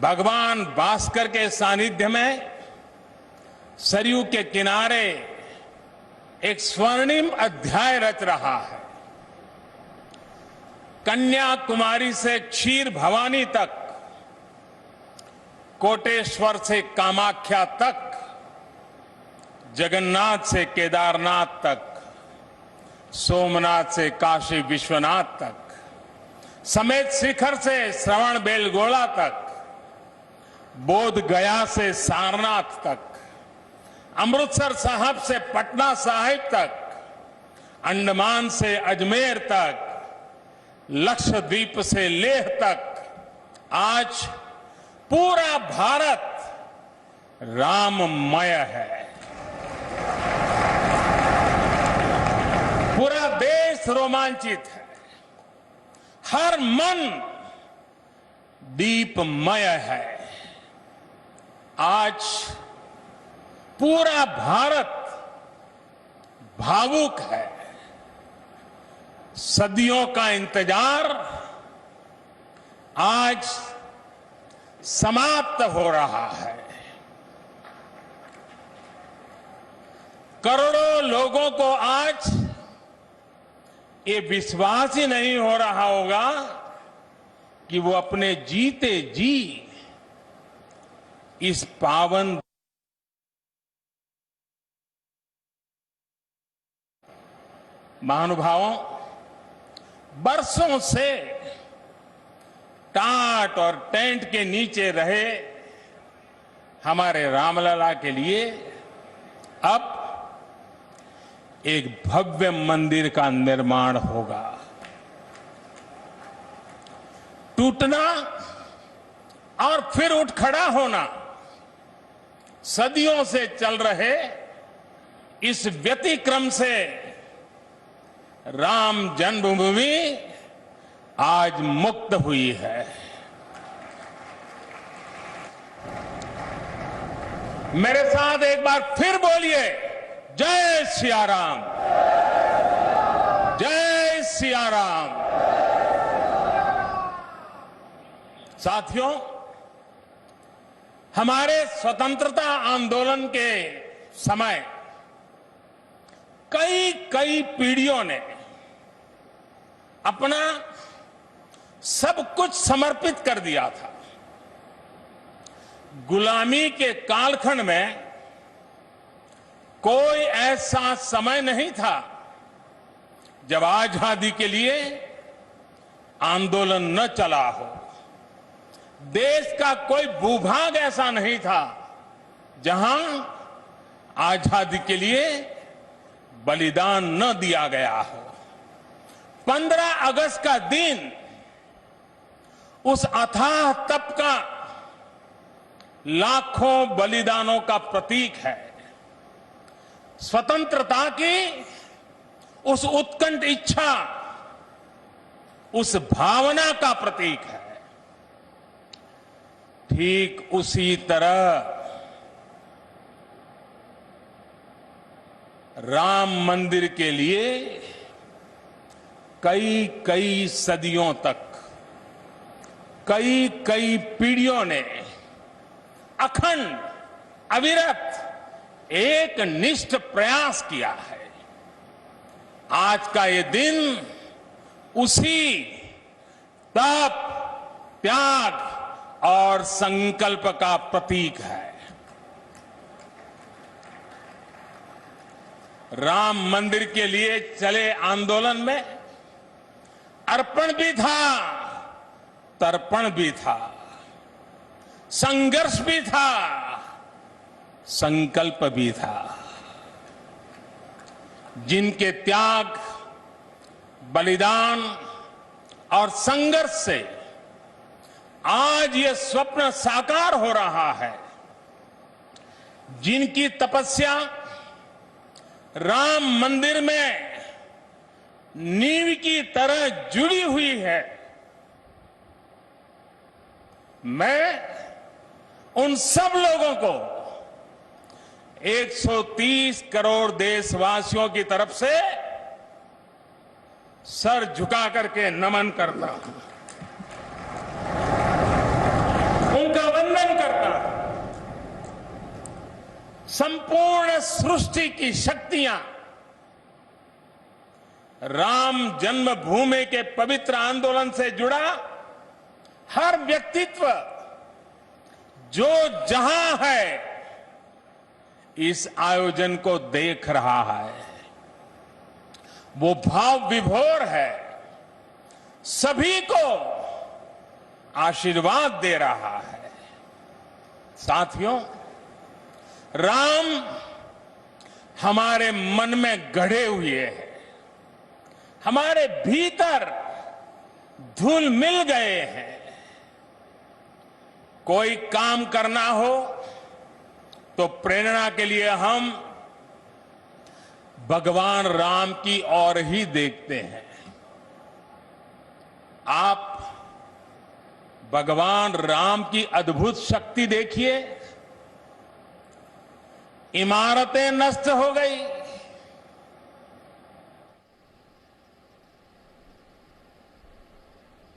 भगवान भास्कर के सानिध्य में सरयू के किनारे एक स्वर्णिम अध्याय रच रहा है। कन्याकुमारी से क्षीर भवानी तक, कोटेश्वर से कामाख्या तक, जगन्नाथ से केदारनाथ तक, सोमनाथ से काशी विश्वनाथ तक, समेत शिखर से श्रवण बेलगोला तक, बोध गया से सारनाथ तक, अमृतसर साहब से पटना साहिब तक, अंडमान से अजमेर तक, लक्षद्वीप से लेह तक, आज पूरा भारत राममय है। पूरा देश रोमांचित है, हर मन दीपमय है। आज पूरा भारत भावुक है। सदियों का इंतजार आज समाप्त हो रहा है। करोड़ों लोगों को आज ये विश्वास ही नहीं हो रहा होगा कि वो अपने जीते जी इस पावन महानुभावों, बरसों से टाट और टेंट के नीचे रहे हमारे रामलला के लिए अब एक भव्य मंदिर का निर्माण होगा। टूटना और फिर उठ खड़ा होना, सदियों से चल रहे इस व्यतिक्रम से राम जन्मभूमि आज मुक्त हुई है। मेरे साथ एक बार फिर बोलिए, जय सिया राम, जय सिया राम। साथियों, हमारे स्वतंत्रता आंदोलन के समय कई पीढ़ियों ने अपना सब कुछ समर्पित कर दिया था। गुलामी के कालखंड में कोई ऐसा समय नहीं था जब आजादी के लिए आंदोलन न चला हो। देश का कोई भूभाग ऐसा नहीं था जहां आजादी के लिए बलिदान न दिया गया हो। 15 अगस्त का दिन उस अथाह तप का, लाखों बलिदानों का प्रतीक है। स्वतंत्रता की उस उत्कंठ इच्छा, उस भावना का प्रतीक है। ठीक उसी तरह राम मंदिर के लिए कई सदियों तक, कई पीढ़ियों ने अखंड, अविरत एक निष्ठ प्रयास किया है। आज का ये दिन उसी तप, त्याग और संकल्प का प्रतीक है। राम मंदिर के लिए चले आंदोलन में अर्पण भी था, तर्पण भी था, संघर्ष भी था, संकल्प भी था। जिनके त्याग, बलिदान और संघर्ष से आज ये स्वप्न साकार हो रहा है, जिनकी तपस्या राम मंदिर में नींव की तरह जुड़ी हुई है, मैं उन सब लोगों को 130 करोड़ देशवासियों की तरफ से सर झुका करके नमन करता हूं। उनका संपूर्ण सृष्टि की शक्तियां राम जन्मभूमि के पवित्र आंदोलन से जुड़ा हर व्यक्तित्व जो जहां है इस आयोजन को देख रहा है, वो भाव विभोर है, सभी को आशीर्वाद दे रहा है। साथियों, राम हमारे मन में गढ़े हुए हैं, हमारे भीतर धुल मिल गए हैं। कोई काम करना हो तो प्रेरणा के लिए हम भगवान राम की ओर ही देखते हैं। आप भगवान राम की अद्भुत शक्ति देखिए। इमारतें नष्ट हो गई,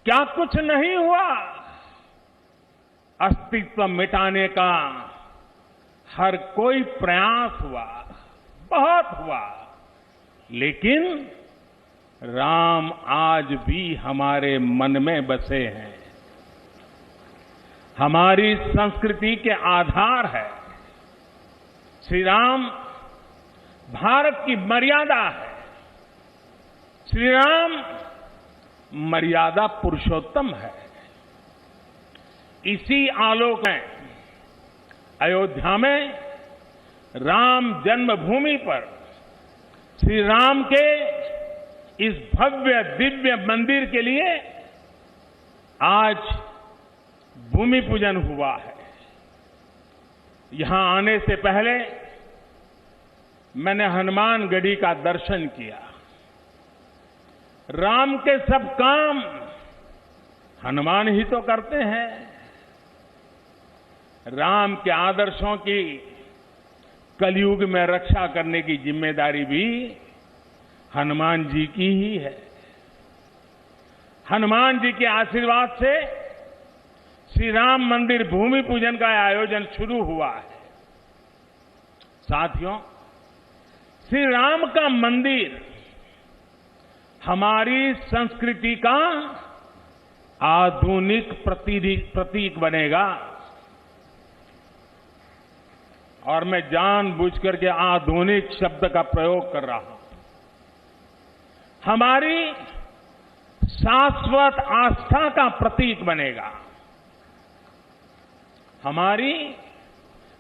क्या कुछ नहीं हुआ? अस्तित्व मिटाने का हर कोई प्रयास हुआ, बहुत हुआ, लेकिन राम आज भी हमारे मन में बसे हैं, हमारी संस्कृति के आधार है। श्री राम भारत की मर्यादा है। श्री राम मर्यादा पुरुषोत्तम है। इसी आलोक में अयोध्या में राम जन्मभूमि पर श्री राम के इस भव्य दिव्य मंदिर के लिए आज भूमि पूजन हुआ है। यहां आने से पहले मैंने हनुमानगढ़ी का दर्शन किया। राम के सब काम हनुमान ही तो करते हैं। राम के आदर्शों की कलयुग में रक्षा करने की जिम्मेदारी भी हनुमान जी की ही है। हनुमान जी के आशीर्वाद से श्री राम मंदिर भूमि पूजन का आयोजन शुरू हुआ है। साथियों, श्री राम का मंदिर हमारी संस्कृति का आधुनिक प्रतीक बनेगा। और मैं जानबूझकर के आधुनिक शब्द का प्रयोग कर रहा हूं। हमारी शाश्वत आस्था का प्रतीक बनेगा, हमारी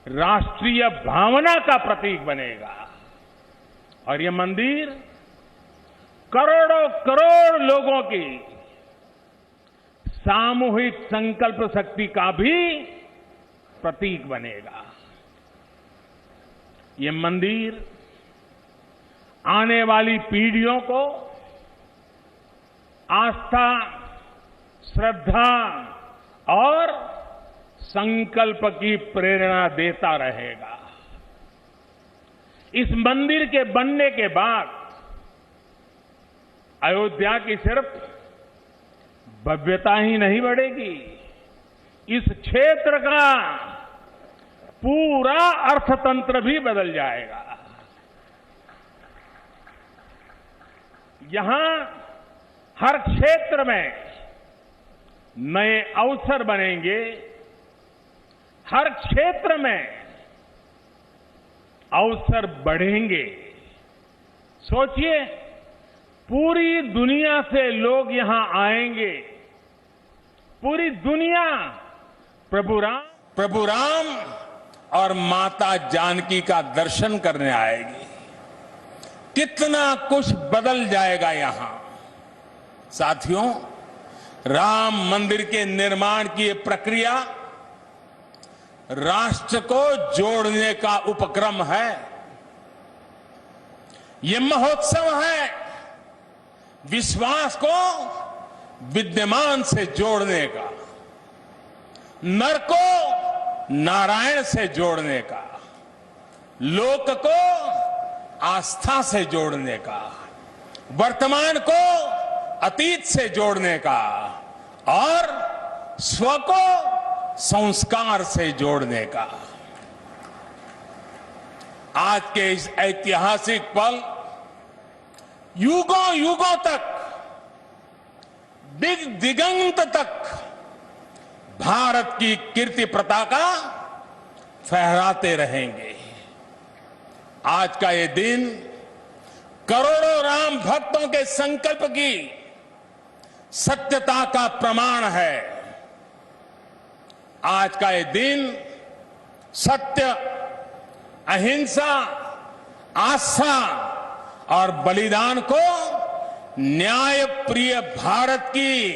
राष्ट्रीय भावना का प्रतीक बनेगा। और ये मंदिर करोड़ों करोड़ लोगों की सामूहिक संकल्प शक्ति का भी प्रतीक बनेगा। ये मंदिर आने वाली पीढ़ियों को आस्था, श्रद्धा और संकल्प की प्रेरणा देता रहेगा। इस मंदिर के बनने के बाद अयोध्या की सिर्फ भव्यता ही नहीं बढ़ेगी, इस क्षेत्र का पूरा अर्थतंत्र भी बदल जाएगा। यहां हर क्षेत्र में नए अवसर बनेंगे, हर क्षेत्र में अवसर बढ़ेंगे। सोचिए, पूरी दुनिया से लोग यहां आएंगे। पूरी दुनिया प्रभु राम और माता जानकी का दर्शन करने आएगी। कितना कुछ बदल जाएगा यहां। साथियों, राम मंदिर के निर्माण की ये प्रक्रिया राष्ट्र को जोड़ने का उपक्रम है। ये महोत्सव है विश्वास को विद्यमान से जोड़ने का, नर को नारायण से जोड़ने का, लोक को आस्था से जोड़ने का, वर्तमान को अतीत से जोड़ने का और स्व को संस्कार से जोड़ने का। आज के इस ऐतिहासिक पल युगों युगों तक, दिग दिगंत तक भारत की कीर्ति पताका फहराते रहेंगे। आज का ये दिन करोड़ों राम भक्तों के संकल्प की सत्यता का प्रमाण है। आज का ये दिन सत्य, अहिंसा, आस्था और बलिदान को न्याय प्रिय भारत की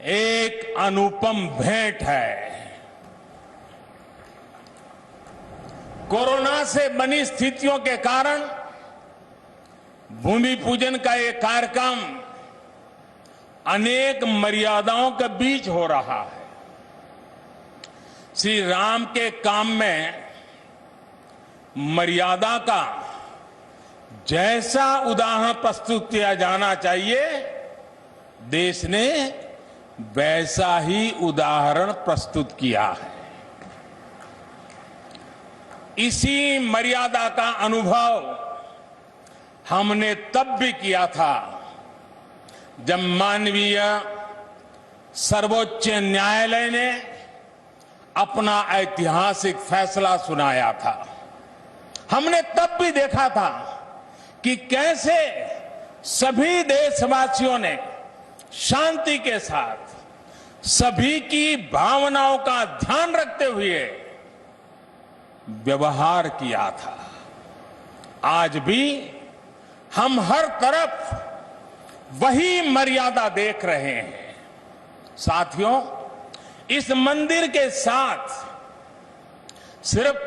एक अनुपम भेंट है। कोरोना से बनी स्थितियों के कारण भूमि पूजन का ये कार्यक्रम अनेक मर्यादाओं के बीच हो रहा है। श्री राम के काम में मर्यादा का जैसा उदाहरण प्रस्तुत किया जाना चाहिए, देश ने वैसा ही उदाहरण प्रस्तुत किया है। इसी मर्यादा का अनुभव हमने तब भी किया था जब मानवीय सर्वोच्च न्यायालय ने अपना ऐतिहासिक फैसला सुनाया था। हमने तब भी देखा था कि कैसे सभी देशवासियों ने शांति के साथ सभी की भावनाओं का ध्यान रखते हुए व्यवहार किया था। आज भी हम हर तरफ वही मर्यादा देख रहे हैं। साथियों, इस मंदिर के साथ सिर्फ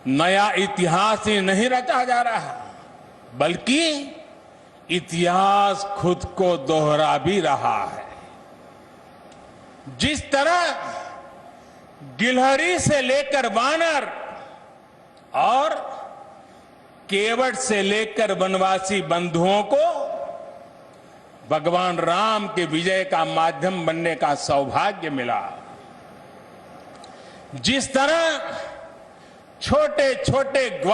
नया इतिहास ही नहीं रचा जा रहा, बल्कि इतिहास खुद को दोहरा भी रहा है। जिस तरह गिलहरी से लेकर वानर और केवट से लेकर वनवासी बंधुओं को भगवान राम के विजय का माध्यम बनने का सौभाग्य मिला, जिस तरह छोटे छोटे ग्वाल